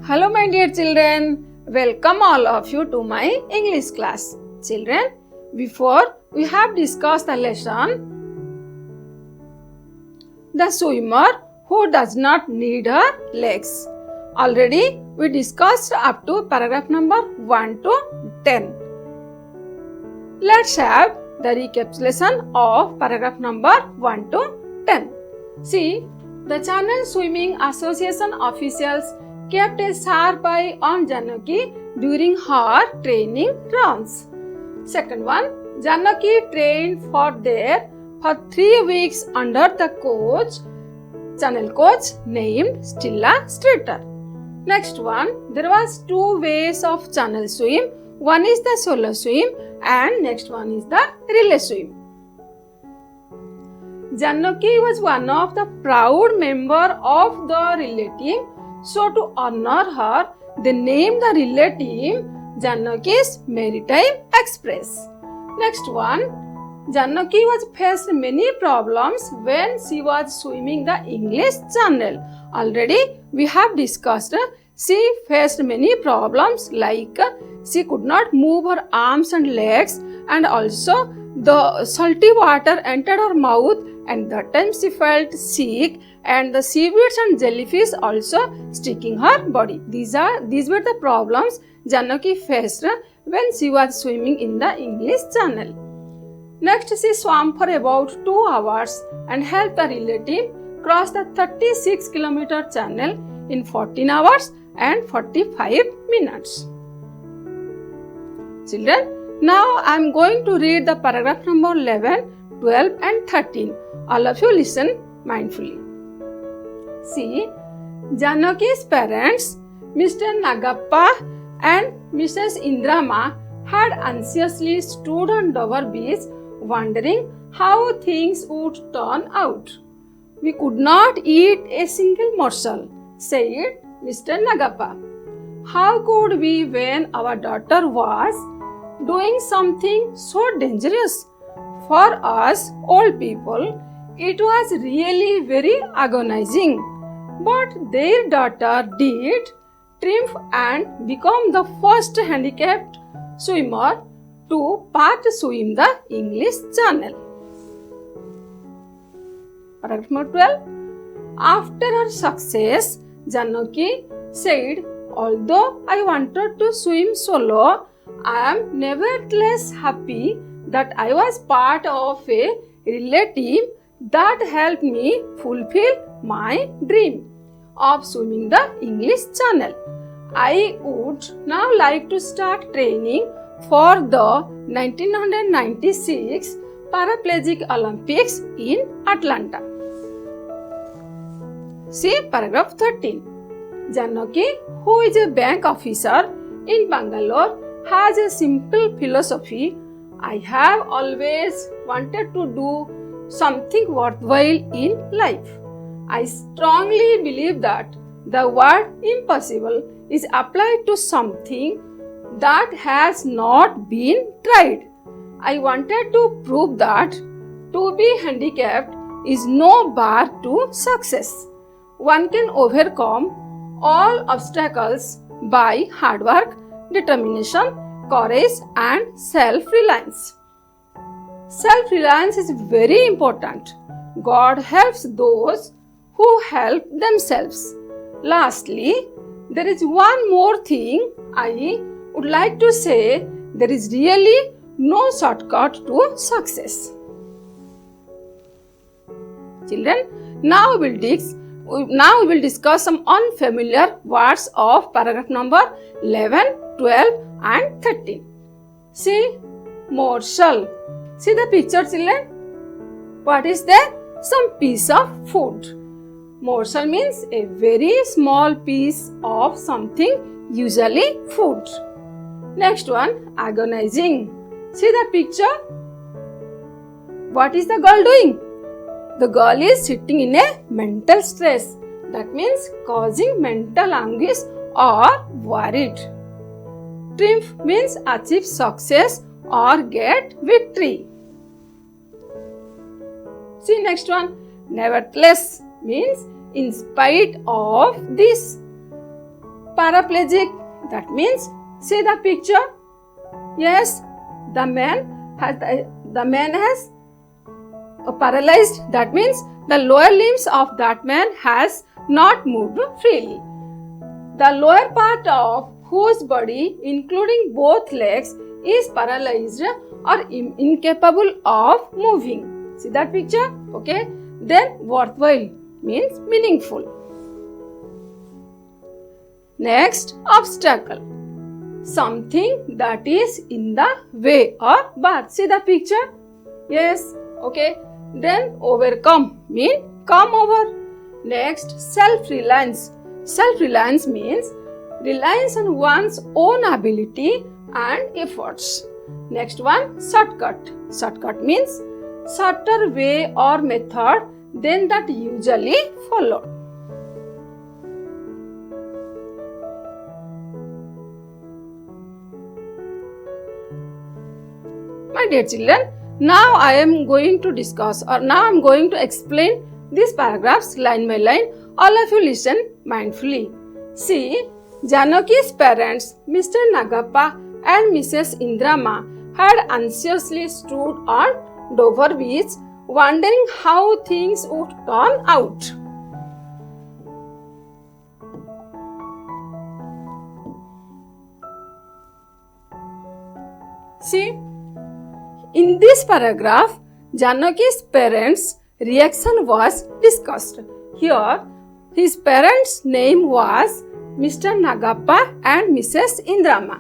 Hello my dear children, welcome all of you to my English class. Children, before we have discussed the lesson, the swimmer who does not need her legs. Already we discussed up to paragraph number 1 to 10. Let's have the recapitulation of paragraph number 1 to 10. See, the Channel Swimming Association officials kept a sharp eye on Janaki during her training runs. Second one, Janaki trained for 3 weeks under the channel coach named Stella Streeter. Next one, there was 2 ways of channel swim. One is the solo swim and next one is the relay swim. Janaki was one of the proud member of the relay team. So to honor her, they named the relay team Janaki's Maritime Express. Next one, Janaki was faced many problems when she was swimming the English Channel. Already we have discussed she faced many problems like she could not move her arms and legs, and also the salty water entered her mouth, and that time she felt sick, and the seaweeds and jellyfish also sticking her body. These were the problems Janaki faced when she was swimming in the English Channel. Next, she swam for about 2 hours and helped the relay team cross the 36-kilometer channel in 14 hours and 45 minutes. Children, now I am going to read the paragraph number 11, 12 and 13. All of you listen mindfully. See, Janaki's parents, Mr. Nagappa and Mrs. Indrama, had anxiously stood on Dover Beach wondering how things would turn out. "We could not eat a single morsel," said Mr. Nagappa. "How could we when our daughter was doing something so dangerous? For us old people, it was really very agonizing. But their daughter did triumph and become the first handicapped swimmer to part swim the English Channel." Paragraph number 12. After her success, Janaki said, "Although I wanted to swim solo, I am nevertheless happy that I was part of a relay team that helped me fulfill my dream of swimming the English Channel. I would now like to start training for the 1996 Paraplegic Olympics in Atlanta." See paragraph 13. Janaki, who is a bank officer in Bangalore, has a simple philosophy. "I have always wanted to do something worthwhile in life. I strongly believe that the word impossible is applied to something that has not been tried. I wanted to prove that to be handicapped is no bar to success. One can overcome all obstacles by hard work, determination, courage and self-reliance. Self-reliance is very important. God helps those who help themselves. Lastly, there is one more thing I would like to say. There is really no shortcut to success." Children, now we will discuss some unfamiliar words of paragraph number 11, 12 and 13. See, morsel. See the picture, children. What is there? Some piece of food. Morsel means a very small piece of something, usually food. Next one, agonizing. See the picture. What is the girl doing? The girl is sitting in a mental stress. That means causing mental anguish or worried. Triumph means achieve success or get victory. See next one. Nevertheless means in spite of this. paraplegic, that means, see the picture. Yes, the man has paralyzed, that means the lower limbs of that man has not moved freely. The lower part of whose body, including both legs, is paralyzed or incapable of moving. See that picture? Okay. Then worthwhile means meaningful. Next, obstacle. Something that is in the way or bar. See the picture? Yes. Okay. Then overcome means come over. Next, self-reliance. Self-reliance means reliance on one's own ability and efforts. Next one, shortcut. Shortcut means shorter way or method than that usually followed. My dear children, now I am going to explain these paragraphs line by line. All of you listen mindfully. See, Janaki's parents, Mr. Nagappa and Mrs. Indrama, had anxiously stood on Dover Beach, wondering how things would turn out. See, in this paragraph, Janaki's parents' reaction was discussed. Here, his parents' name was Mr. Nagappa and Mrs. Indrama.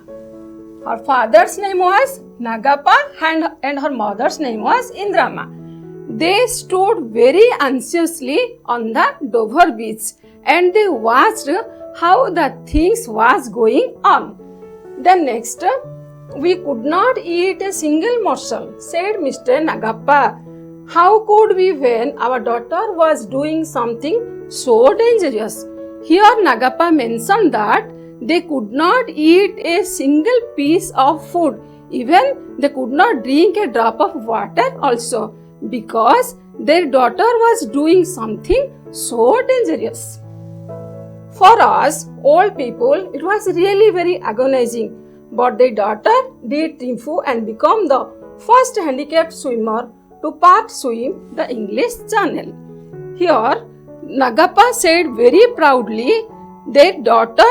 Her father's name was Nagappa and her mother's name was Indrama. They stood very anxiously on the Dover beach and they watched how the things was going on. Then next, we could not eat a single morsel, said Mr. Nagappa. How could we when our daughter was doing something so dangerous? Here Nagappa mentioned that they could not eat a single piece of food, even they could not drink a drop of water also, because their daughter was doing something so dangerous. For us old people, it was really very agonizing, but their daughter did triumph and become the first handicapped swimmer to part swim the English Channel. Here, Nagappa said very proudly, their daughter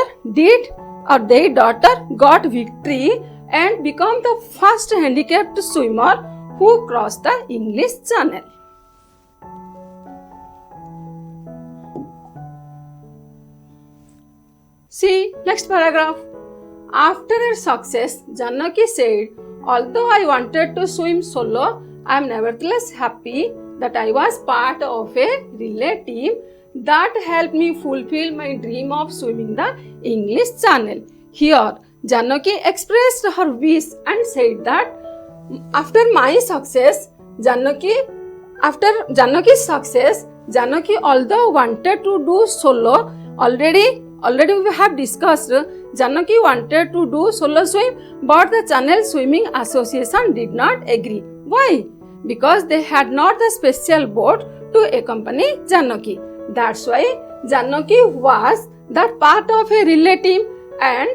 got victory and become the first handicapped swimmer who crossed the English Channel. See, next paragraph. After her success, Janaki said, although I wanted to swim solo, I am nevertheless happy that I was part of a relay team that helped me fulfill my dream of swimming the English Channel. Here, Janaki expressed her wish and said that after Janaki's success, Janaki although wanted to do solo, already we have discussed, Janaki wanted to do solo swim, but the Channel Swimming Association did not agree. Why? Because they had not the special boat to accompany Janaki. That's why Janaki was that part of a relay team and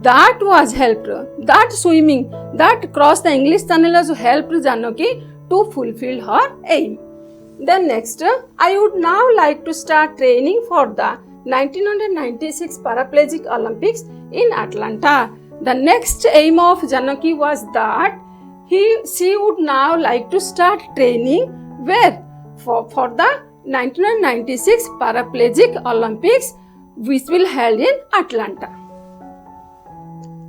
that was helped. That swimming, that cross the English Channel has helped Janaki to fulfill her aim. Then next, I would now like to start training for the 1996 Paraplegic Olympics in Atlanta. The next aim of Janaki was that she would now like to start training where? For the 1996 Paraplegic Olympics which will held in Atlanta.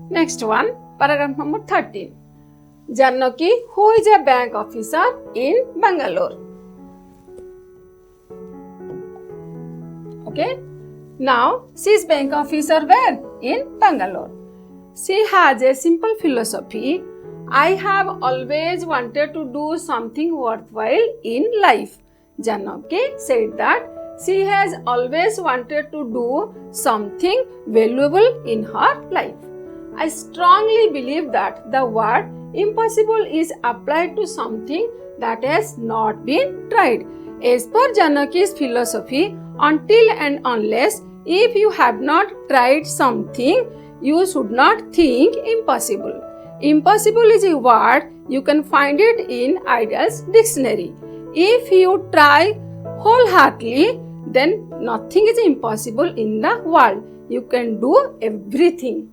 Next one, paragraph number 13. Janaki, who is a bank officer in Bangalore. Okay. Now, she is bank officer where? In Bangalore. She has a simple philosophy. I have always wanted to do something worthwhile in life. Janaki said that she has always wanted to do something valuable in her life. I strongly believe that the word impossible is applied to something that has not been tried. As per Janaki's philosophy, until and unless If you have not tried something, you should not think impossible. Impossible is a word, you can find it in Ideals dictionary. If you try wholeheartedly, then nothing is impossible in the world. You can do everything.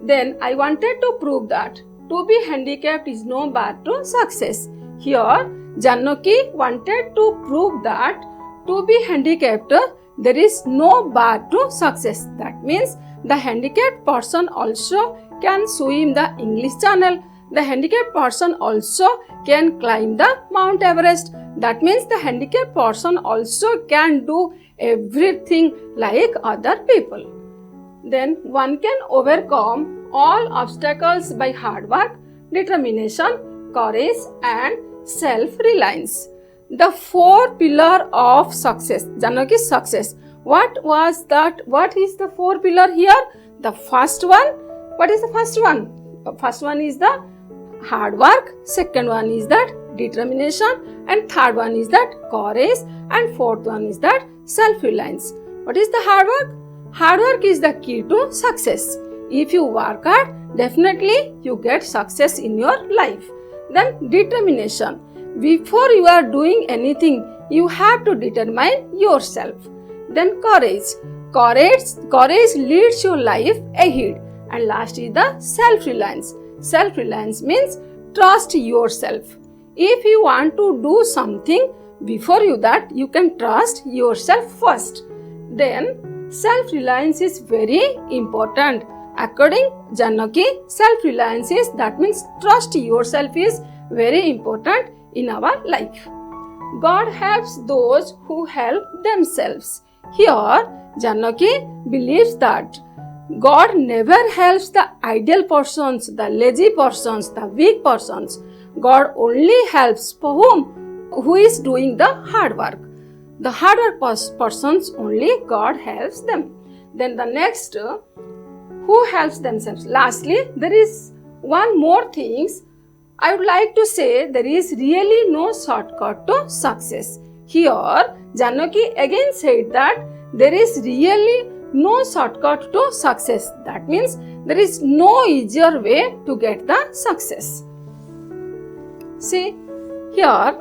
Then I wanted to prove that to be handicapped is no bar to success. Here Janaki wanted to prove that to be handicapped there is no bar to success. That means the handicapped person also can swim the English Channel. The handicapped person also can climb the Mount Everest. That means the handicapped person also can do everything like other people. Then one can overcome all obstacles by hard work, determination, courage and self-reliance. The four pillars of success. Janaki's success. What was that? What is the four pillar here? The first one. What is the first one? The first one is the hard work. Second one is that determination. And third one is that courage. And fourth one is that self-reliance. What is the hard work? Hard work is the key to success. If you work hard, definitely you get success in your life. Then determination. Before you are doing anything, you have to determine yourself. Then courage. Courage leads your life ahead. And last is the self-reliance. Self-reliance means trust yourself. If you want to do something, before you that, you can trust yourself first. Then self-reliance is very important. According Janaki, self-reliance is, that means trust yourself is very important in our life. God helps those who help themselves. Here, Janaki believes that God never helps the idle persons, the lazy persons, the weak persons. God only helps for whom? Who is doing the hard work. The hard work persons only God helps them. Then the next, who helps themselves. Lastly, there is one more thing. I would like to say there is really no shortcut to success. Here, Janaki again said that there is really no shortcut to success. That means there is no easier way to get the success. See, here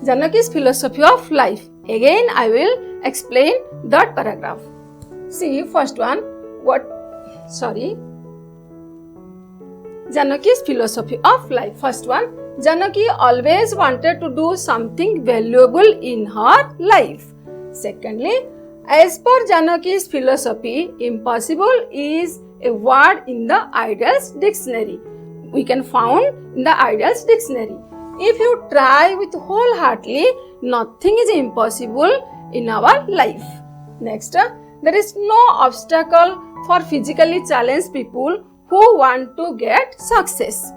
Janaki's philosophy of life. Again, I will explain that paragraph. See, first one, Janaki's philosophy of life. First one, Janaki always wanted to do something valuable in her life. Secondly, as per Janaki's philosophy, impossible is a word in the Ideals dictionary. We can found in the Ideals dictionary. If you try with wholeheartedly, nothing is impossible in our life. Next, there is no obstacle for physically challenged people who want to get success.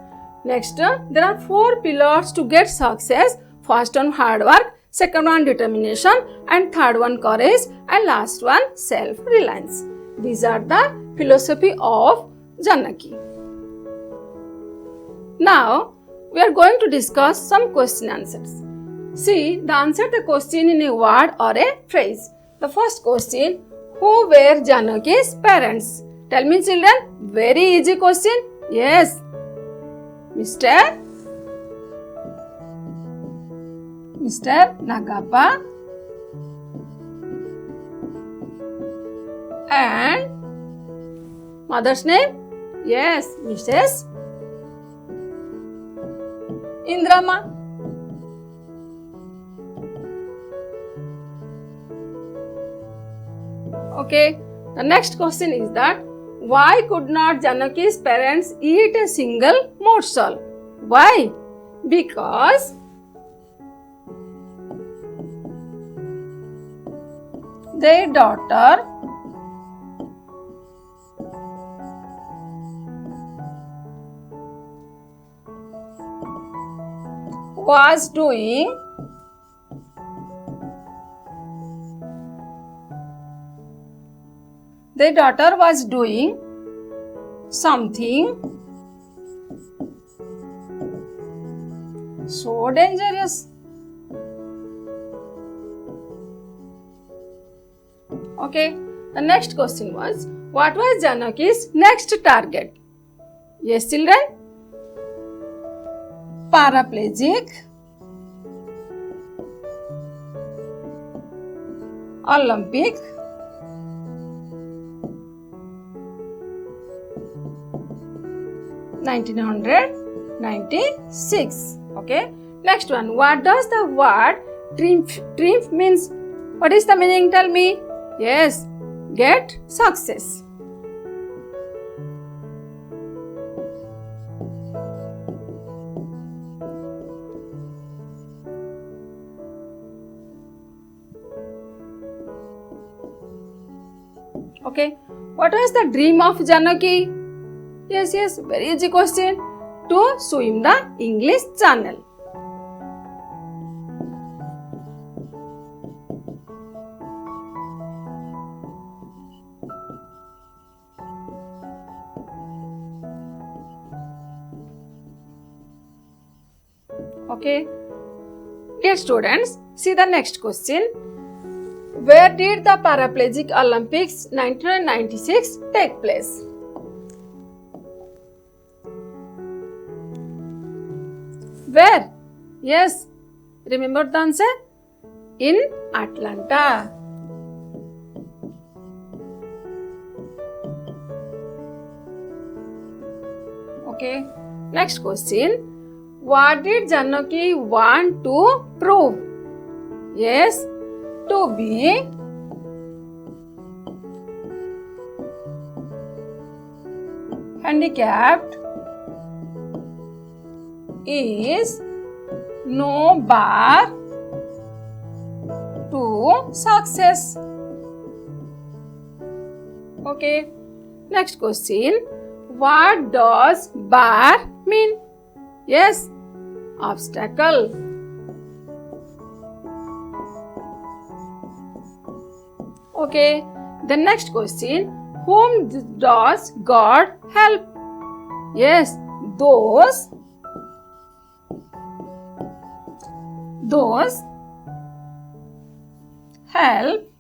Next, there are four pillars to get success. First one, hard work. Second one, determination. And third one, courage. And last one, self-reliance. These are the philosophy of Janaki. Now, we are going to discuss some question answers. See, the answer the question in a word or a phrase. The first question, who were Janaki's parents? Tell me children, very easy question. Yes, Mr. Nagappa and mother's name? Yes, Mrs. Indrama. Okay, the next question is that why could not Janaki's parents eat a single morsel? Why? Because their daughter was doing something so dangerous. Okay, The next question was, what was Janaki's next target? Yes, children. Paraplegic, Olympic, (1996). Okay. Next one. What does the word triumph means? What is the meaning? Tell me. Yes. Get success. Okay. What was the dream of Janaki? Yes, very easy question. To swim the English Channel. Okay. Dear students, see the next question. Where did the Paraplegic Olympics 1996 take place? Where? Yes. Remember the answer? In Atlanta. Okay. Next question. What did Janaki want to prove? Yes. To be handicapped is no bar to success. Okay. Next question. What does bar mean? Yes. Obstacle. Okay. The next question. Whom does God help? Yes. Those help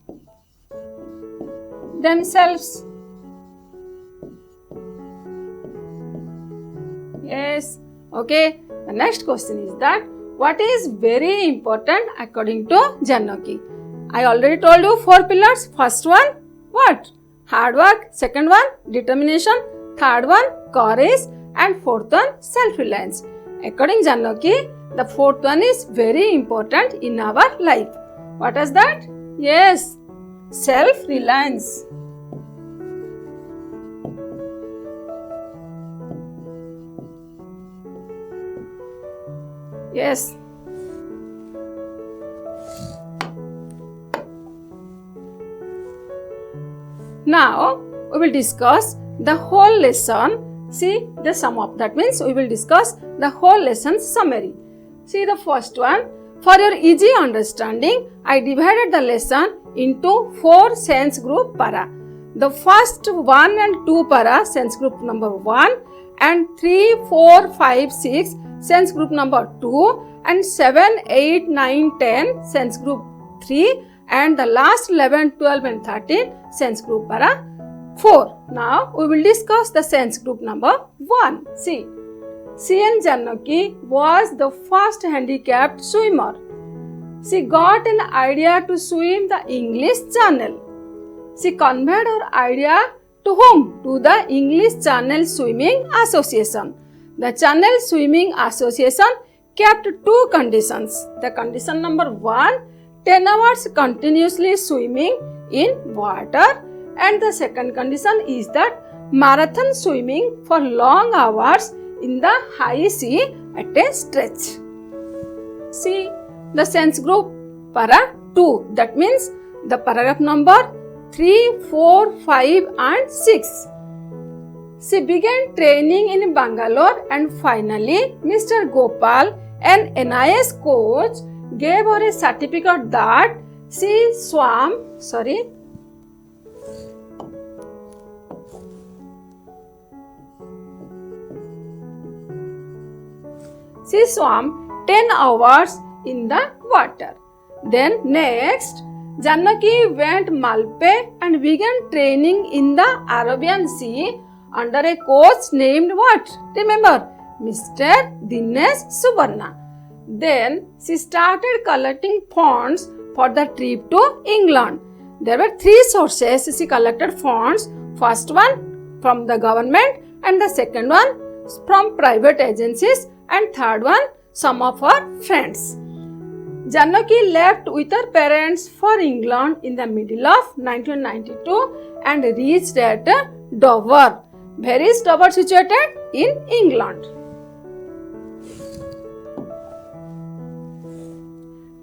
themselves. Yes. Okay. The next question is that what is very important according to Janaki? I already told you 4 pillars. First one, what? Hard work. Second one, determination. Third one, courage. And fourth one, self-reliance. According Janaki, the fourth one is very important in our life. What is that? Yes, self-reliance. Yes. Now, we will discuss the whole lesson. See the sum up. That means we will discuss the whole lesson summary. See the first one. For your easy understanding, I divided the lesson into 4 sense group para. The first 1 and 2 para, sense group number 1, and 3, 4, 5, 6, sense group number 2, and 7, 8, 9, 10, sense group 3, and the last 11, 12 and 13, sense group para 4. Now, we will discuss the sense group number 1. See, C.N. Janaki was the first handicapped swimmer. She got an idea to swim the English Channel. She conveyed her idea to whom? To the English Channel Swimming Association. The Channel Swimming Association kept 2 conditions. The condition number 1, 10 hours continuously swimming in water, and the second condition is that marathon swimming for long hours in the high sea at a stretch. See the sense group para 2, that means the paragraph number 3, 4, 5 and 6. She began training in Bangalore and finally Mr. Gopal, an NIS coach, gave her a certificate that she swam 10 hours in the water. Then next, Janaki went Malpe and began training in the Arabian Sea under a coach named what? Remember, Mr. Dinesh Subarna. Then she started collecting funds for the trip to England. There were three sources she collected funds. First one from the government, and the second one from private agencies, and third one some of her friends. Janaki left with her parents for England in the middle of 1992 and reached at Dover. Where is Dover situated? In England.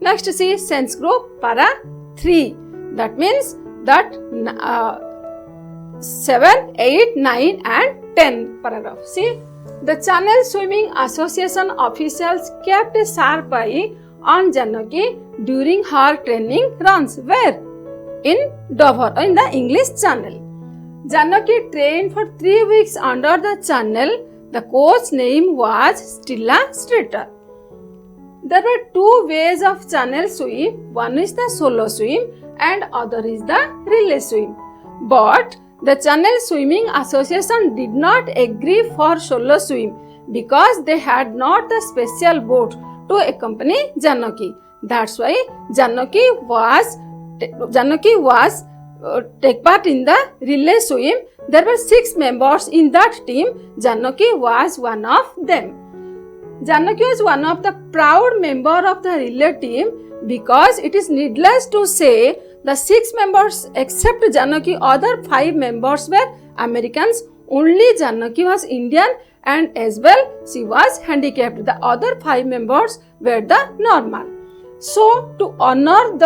Next see sense group para 3. That means that 7, 8, 9 and 10 paragraph. See, the Channel Swimming Association officials kept a sharp eye on Janaki during her training runs. Where? In Dover, in the English Channel. Janaki trained for 3 weeks under the channel. The coach name was Stella Streeter. There were two ways of channel swim. One is the solo swim and other is the relay swim. But the Channel Swimming Association did not agree for solo swim because they had not the special boat to accompany Janaki. That's why Janaki was take part in the relay swim. There were 6 members in that team. Janaki was one of them. Janaki was one of the proud member of the relay team because it is needless to say the 6 members except Janaki, other 5 members were Americans. Only Janaki was Indian and as well she was handicapped. The other 5 members were the normal. So to honor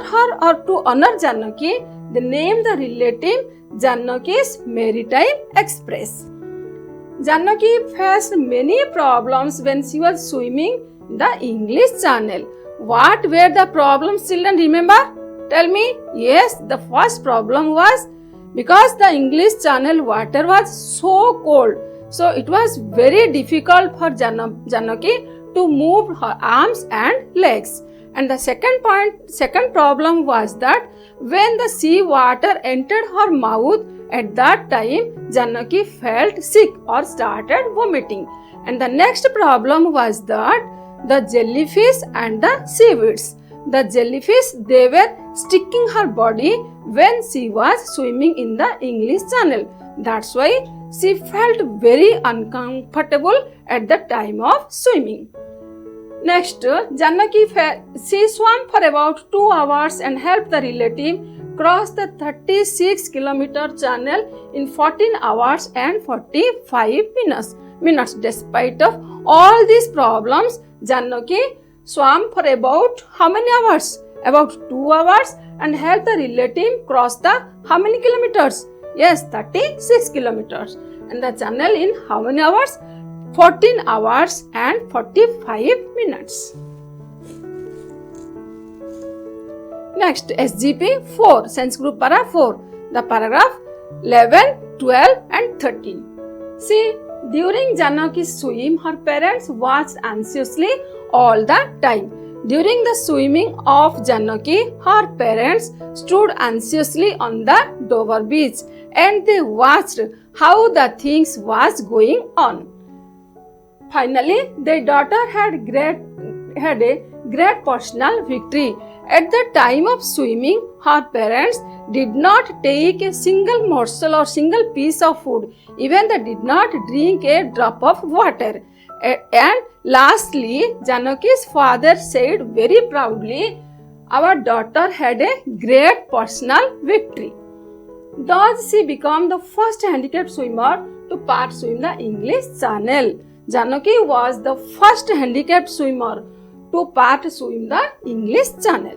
her or to honor Janaki, they named the relay team Janaki's Maritime Express. Janaki faced many problems when she was swimming in the English Channel. What were the problems, children? Remember? Tell me. Yes, the first problem was because the English Channel water was so cold. So it was very difficult for Janaki to move her arms and legs. And the second problem was that when the sea water entered her mouth, at that time Janaki felt sick or started vomiting. And the next problem was that the jellyfish and the seaweeds. The jellyfish, they were sticking her body when she was swimming in the English Channel. That's why she felt very uncomfortable at the time of swimming. Next, Janaki she swam for about 2 hours and helped the relay team cross the 36-kilometer channel in 14 hours and 45 minutes. Despite of all these problems, Janaki swam for about how many hours? About 2 hours and helped the relay team cross the how many kilometers? Yes, 36 kilometers. And the channel in how many hours? 14 hours and 45 minutes. Next, SGP 4, Sense Group Para 4, the paragraph 11, 12 and 13. See, during Janaki's swim, her parents watched anxiously all the time. During the swimming of Janaki, her parents stood anxiously on the Dover beach and they watched how the things was going on. Finally, their daughter had a great personal victory. At the time of swimming, her parents did not take a single morsel or single piece of food. Even they did not drink a drop of water. And lastly, Janaki's father said very proudly, "Our daughter had a great personal victory." Thus, she became the first handicapped swimmer to part swim the English Channel. Janaki was the first handicapped swimmer to part swim the English Channel.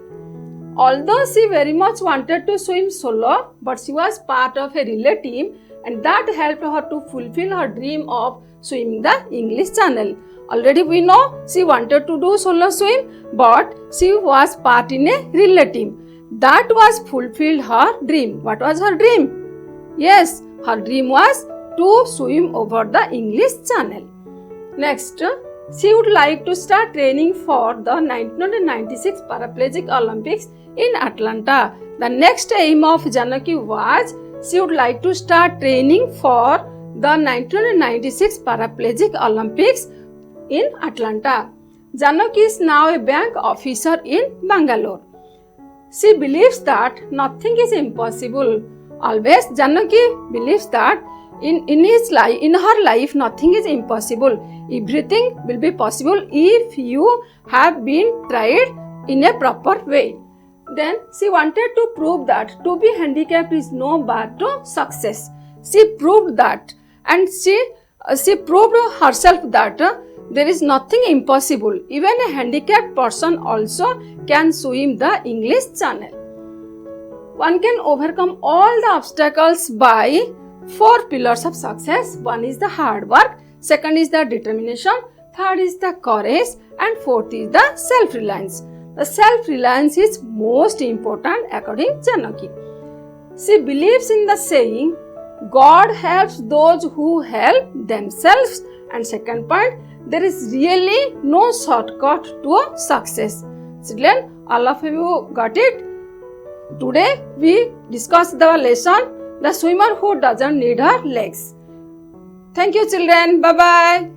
Although she very much wanted to swim solo, but she was part of a relay team and that helped her to fulfill her dream of swimming the English Channel. Already we know she wanted to do solo swim, but she was part in a relay team. That was fulfilled her dream. What was her dream? Yes, her dream was to swim over the English Channel. Next, she would like to start training for the 1996 Paraplegic Olympics in Atlanta. The next aim of Janaki was she would like to start training for the 1996 Paraplegic Olympics in Atlanta. Janaki is now a bank officer in Bangalore. She believes that nothing is impossible. Always Janaki believes that in her life nothing is impossible. Everything will be possible if you have been tried in a proper way. Then she wanted to prove that to be handicapped is no bar to success. She proved that, and she proved herself that there is nothing impossible. Even a handicapped person also can swim the English Channel. One can overcome all the obstacles by 4 pillars of success. One is the hard work, second is the determination, third is the courage, and fourth is the self-reliance. The self-reliance is most important according to Janaki. She believes in the saying, God helps those who help themselves. And second point, there is really no shortcut to success. Children, all of you got it? Today we discussed the lesson, the swimmer who doesn't need her legs. Thank you children. Bye bye.